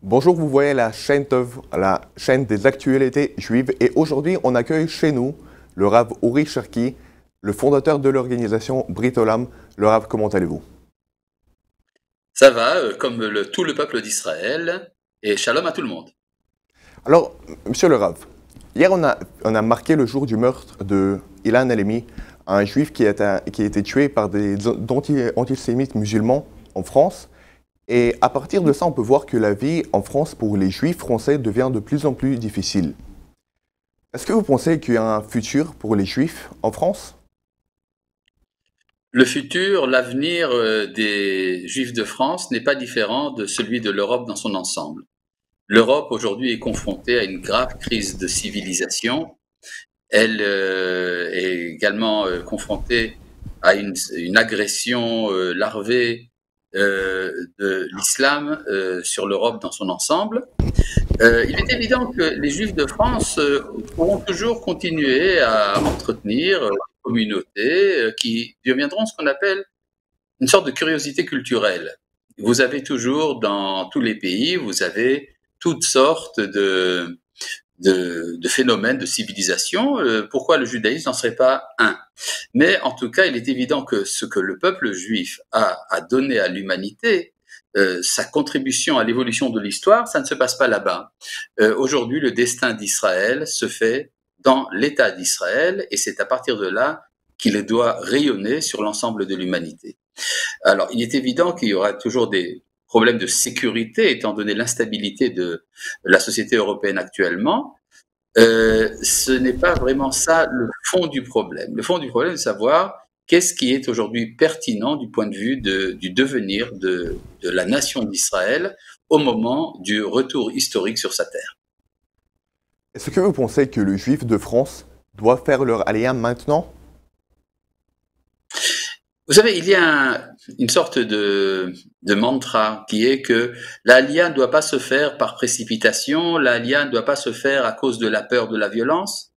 Bonjour, vous voyez la chaîne Tov, la chaîne des actualités juives. Et aujourd'hui, on accueille chez nous le Rav Uri Cherki, le fondateur de l'organisation Brit Olam. Le Rav, comment allez-vous? Ça va, comme tout le peuple d'Israël, et shalom à tout le monde. Alors, monsieur le Rav, hier on a marqué le jour du meurtre de Ilan Halemi, un juif qui a été tué par des antisémites musulmans en France. Et à partir de ça, on peut voir que la vie en France pour les juifs français devient de plus en plus difficile. Est-ce que vous pensez qu'il y a un futur pour les juifs en France? Le futur, l'avenir des Juifs de France n'est pas différent de celui de l'Europe dans son ensemble. L'Europe aujourd'hui est confrontée à une grave crise de civilisation. Elle est également confrontée à une agression larvée de l'islam sur l'Europe dans son ensemble. Il est évident que les Juifs de France pourront toujours continuer à entretenir des communautés qui deviendront ce qu'on appelle une sorte de curiosité culturelle. Vous avez toujours dans tous les pays, vous avez toutes sortes de phénomènes de civilisation. Pourquoi le judaïsme n'en serait pas un? Mais en tout cas, il est évident que ce que le peuple juif a à donner à l'humanité, sa contribution à l'évolution de l'histoire, ça ne se passe pas là-bas. Aujourd'hui, le destin d'Israël se fait dans l'État d'Israël et c'est à partir de là qu'il doit rayonner sur l'ensemble de l'humanité. Alors, il est évident qu'il y aura toujours des problèmes de sécurité étant donné l'instabilité de la société européenne actuellement. Ce n'est pas vraiment ça le fond du problème. Le fond du problème, c'est de savoir qu'est-ce qui est aujourd'hui pertinent du point de vue du devenir de la nation d'Israël au moment du retour historique sur sa terre. Est-ce que vous pensez que le juif de France doit faire leur aliyah maintenant? Vous savez, il y a une sorte de mantra qui est que l'aliyah ne doit pas se faire par précipitation, l'aliyah ne doit pas se faire à cause de la peur, de la violence.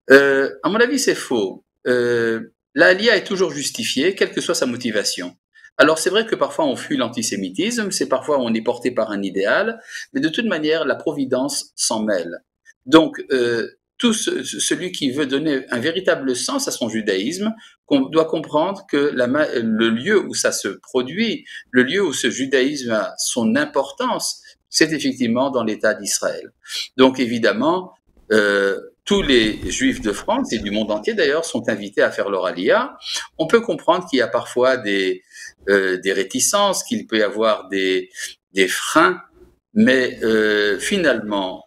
À mon avis, c'est faux. L'aliyah est toujours justifiée, quelle que soit sa motivation. Alors c'est vrai que parfois on fuit l'antisémitisme, c'est parfois on est porté par un idéal, mais de toute manière, la providence s'en mêle. Donc, celui qui veut donner un véritable sens à son judaïsme doit comprendre que le lieu où ça se produit, le lieu où ce judaïsme a son importance, c'est effectivement dans l'État d'Israël. Donc évidemment, tous les Juifs de France et du monde entier d'ailleurs sont invités à faire leur aliyah. On peut comprendre qu'il y a parfois des réticences, qu'il peut y avoir des freins, mais finalement,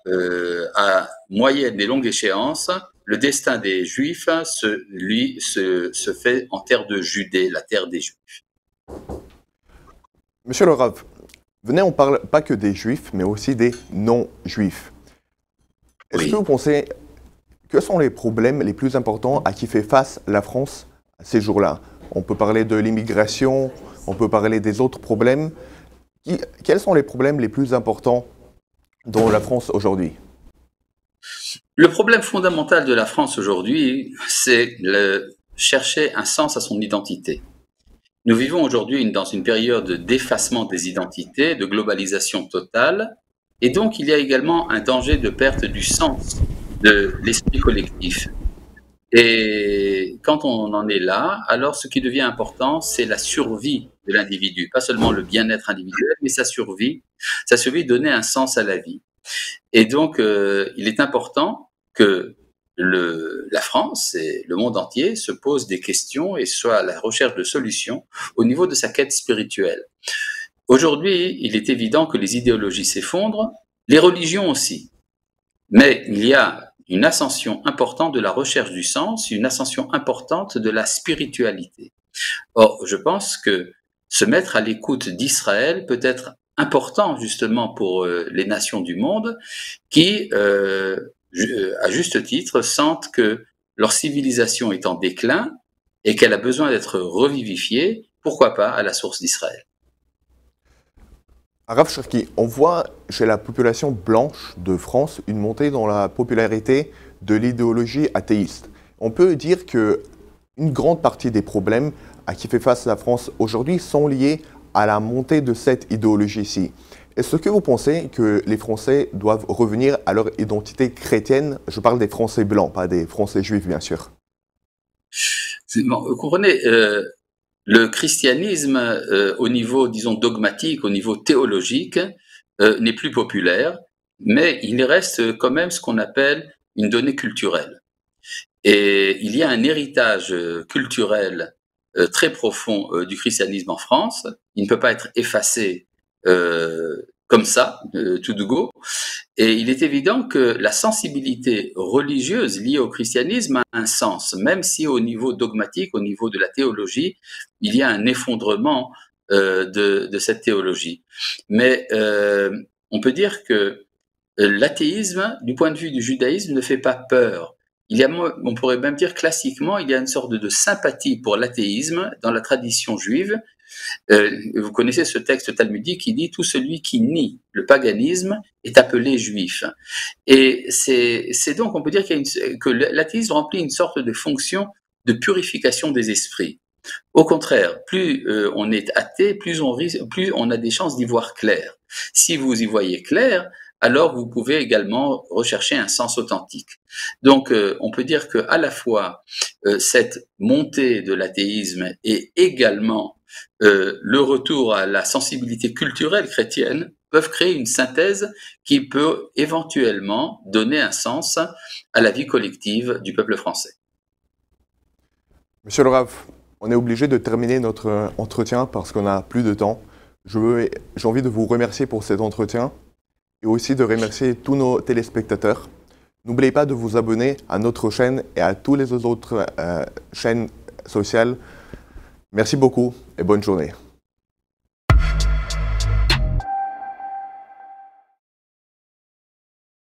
à moyenne et longue échéance, le destin des Juifs, se fait en terre de Judée, la terre des Juifs. Monsieur le Rav, venez, on ne parle pas que des juifs, mais aussi des non-juifs. Est-ce que Oui. vous pensez, quels sont les problèmes les plus importants à qui fait face la France ces jours-là? On peut parler de l'immigration, on peut parler des autres problèmes. Quels sont les problèmes les plus importants dans la France aujourd'hui? Le problème fondamental de la France aujourd'hui, c'est chercher un sens à son identité. Nous vivons aujourd'hui dans une période d'effacement des identités, de globalisation totale, et donc il y a également un danger de perte du sens de l'esprit collectif. Et quand on en est là, alors ce qui devient important, c'est la survie de l'individu, pas seulement le bien-être individuel, mais sa survie, donner un sens à la vie. Et donc, il est important que la France et le monde entier se posent des questions et soient à la recherche de solutions au niveau de sa quête spirituelle. Aujourd'hui, il est évident que les idéologies s'effondrent, les religions aussi. Mais il y a une ascension importante de la recherche du sens, une ascension importante de la spiritualité. Or, je pense que se mettre à l'écoute d'Israël peut être important justement pour les nations du monde qui, à juste titre, sentent que leur civilisation est en déclin et qu'elle a besoin d'être revivifiée, pourquoi pas à la source d'Israël. Rav Cherki, on voit chez la population blanche de France une montée dans la popularité de l'idéologie athéiste. On peut dire que une grande partie des problèmes à qui fait face la France aujourd'hui sont liés à la montée de cette idéologie-ci. Est-ce que vous pensez que les Français doivent revenir à leur identité chrétienne? Je parle des Français blancs, pas des Français juifs, bien sûr. Bon, vous comprenez, le christianisme, au niveau, disons, dogmatique, au niveau théologique, n'est plus populaire, mais il reste quand même ce qu'on appelle une donnée culturelle. Et il y a un héritage culturel très profond du christianisme en France. Il ne peut pas être effacé comme ça, tout de go. Et il est évident que la sensibilité religieuse liée au christianisme a un sens, même si au niveau dogmatique, au niveau de la théologie, il y a un effondrement de cette théologie. Mais on peut dire que l'athéisme, du point de vue du judaïsme, ne fait pas peur. On pourrait même dire classiquement, il y a une sorte de sympathie pour l'athéisme dans la tradition juive. Vous connaissez ce texte talmudique qui dit « Tout celui qui nie le paganisme est appelé juif ». Et c'est donc, on peut dire que l'athéisme remplit une sorte de fonction de purification des esprits. Au contraire, plus on est athée, plus on a des chances d'y voir clair. Si vous y voyez clair, alors vous pouvez également rechercher un sens authentique. Donc, on peut dire que à la fois cette montée de l'athéisme et également le retour à la sensibilité culturelle chrétienne peuvent créer une synthèse qui peut éventuellement donner un sens à la vie collective du peuple français. Monsieur le Rav, on est obligé de terminer notre entretien parce qu'on n'a plus de temps. J'ai envie de vous remercier pour cet entretien et aussi de remercier tous nos téléspectateurs. N'oubliez pas de vous abonner à notre chaîne et à toutes les autres chaînes sociales. Merci beaucoup et bonne journée.